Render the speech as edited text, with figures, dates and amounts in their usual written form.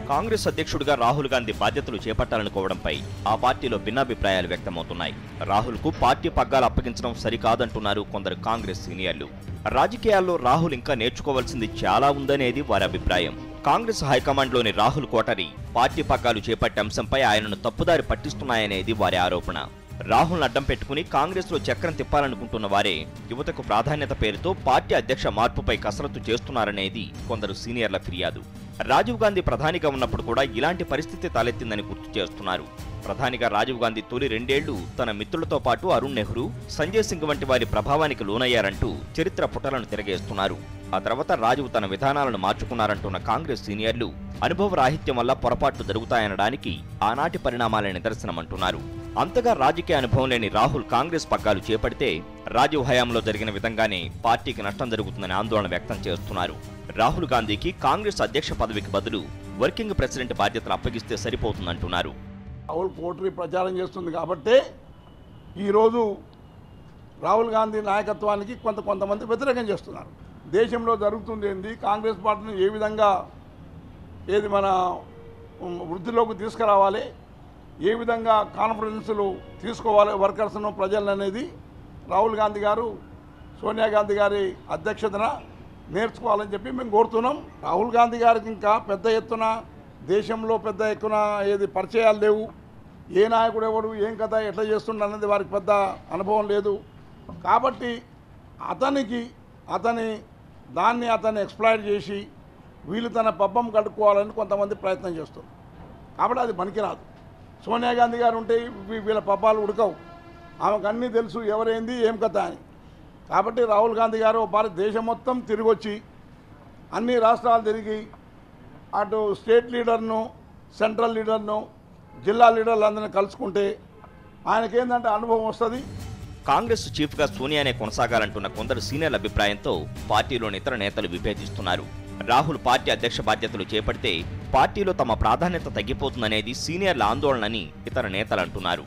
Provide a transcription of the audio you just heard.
కాంగ్రెస్ అధ్యక్షుడిగా రాహుల్ గాంధీ బాధ్యతలు చేపట్టాలనుకోవడంపై ఆ పార్టీలో భిన్నాభిప్రాయాలు వ్యక్తమవుతున్నాయి. రాహుల్కు పార్టీ పగ్గాలు అప్పగించడం సరికాదంటున్నారు కొందరు కాంగ్రెస్ సీనియర్లు. రాజకీయాల్లో రాహుల్ ఇంకా నేర్చుకోవాల్సింది చాలా ఉందనేది వారి అభిప్రాయం. కాంగ్రెస్ హైకమాండ్లోని రాహుల్ కోటరీ పార్టీ పగ్గాలు చేపట్టే అంశంపై ఆయనను తప్పుదారి పట్టిస్తున్నాయనేది వారి ఆరోపణ. రాహుల్ను అడ్డం పెట్టుకుని కాంగ్రెస్లో చక్రం తిప్పాలనుకుంటున్న వారే యువతకు ప్రాధాన్యత పేరుతో పార్టీ అధ్యక్ష మార్పుపై కసరత్తు చేస్తున్నారనేది కొందరు సీనియర్ల ఫిర్యాదు. రాజీవ్ గాంధీ ప్రధానిగా ఉన్నప్పుడు కూడా ఇలాంటి పరిస్థితి తలెత్తిందని గుర్తు చేస్తున్నారు. ప్రధానిగా రాజీవ్ గాంధీ తొలి 2 ఏళ్లు తన మిత్రులతో పాటు అరుణ్ నెహ్రూ, సంజయ్ సింగ్ వంటి వారి ప్రభావానికి లోనయ్యారంటూ చరిత్ర పుటలను తిరగేస్తున్నారు. ఆ తర్వాత రాజీవ్ తన విధానాలను మార్చుకున్నారంటున్న కాంగ్రెస్ సీనియర్లు అనుభవ రాహిత్యం వల్ల పొరపాట్లు జరుగుతాయనడానికి ఆనాటి పరిణామాలే నిదర్శనమంటున్నారు. అంతగా రాజకీయ అనుభవం లేని రాహుల్ కాంగ్రెస్ పగ్గాలు చేపడితే రాజీవ్ హయాంలో జరిగిన విధంగానే పార్టీకి నష్టం జరుగుతుందని ఆందోళన వ్యక్తం చేస్తున్నారు. రాహుల్ గాంధీకి కాంగ్రెస్ అధ్యక్ష పదవికి బదులు వర్కింగ్ ప్రెసిడెంట్ బాధ్యతలు అప్పగిస్తే సరిపోతుందంటున్నారు. రాహుల్ కోటరీ ప్రచారం చేస్తుంది కాబట్టి ఈరోజు రాహుల్ గాంధీ నాయకత్వానికి కొంతమంది వ్యతిరేకం చేస్తున్నారు. దేశంలో జరుగుతుంది ఏంది, కాంగ్రెస్ పార్టీని ఏ విధంగా మన వృద్ధిలోకి తీసుకురావాలి, ఏ విధంగా కాన్ఫిడెన్స్లు తీసుకోవాలి వర్కర్స్ను ప్రజలను అనేది రాహుల్ గాంధీ గారు సోనియా గాంధీ గారి అధ్యక్షతన నేర్చుకోవాలని చెప్పి మేము కోరుతున్నాం. రాహుల్ గాంధీ గారికి ఇంకా పెద్ద ఎత్తున దేశంలో పెద్ద ఎత్తున పరిచయాలు లేవు. ఏ నాయకుడు ఎవడు ఏం కథ ఎట్లా చేస్తుండ అనేది వారికి పెద్ద అనుభవం లేదు. కాబట్టి దాన్ని ఎక్స్ప్లాయిట్ చేసి వీళ్ళు తన పబ్బం కట్టుకోవాలని కొంతమంది ప్రయత్నం చేస్తారు. కాబట్టి అది పనికిరాదు. సోనియా గాంధీ గారు ఉంటే వీళ్ళ పబ్బాలు ఉడకవు. ఆమెకు అన్నీ తెలుసు ఎవరేంది ఏం కథ అని. కాబట్టి రాహుల్ గాంధీ గారు దేశం మొత్తం తిరిగొచ్చి అన్ని రాష్ట్రాలు తిరిగి అటు స్టేట్ లీడర్ను, సెంట్రల్ లీడర్ను, జిల్లా లీడర్లందరినీ కలుసుకుంటే ఆయనకేందంటే అనుభవం వస్తుంది. కాంగ్రెస్ చీఫ్గా సోనియానే కొనసాగాలంటున్న కొందరు సీనియర్ల అభిప్రాయంతో పార్టీలోని ఇతర నేతలు విభేదిస్తున్నారు. రాహుల్ పార్టీ అధ్యక్ష బాధ్యతలు చేపడితే పార్టీలో తమ ప్రాధాన్యత తగ్గిపోతుందనేది సీనియర్ల ఆందోళనని ఇతర నేతలు అంటున్నారు.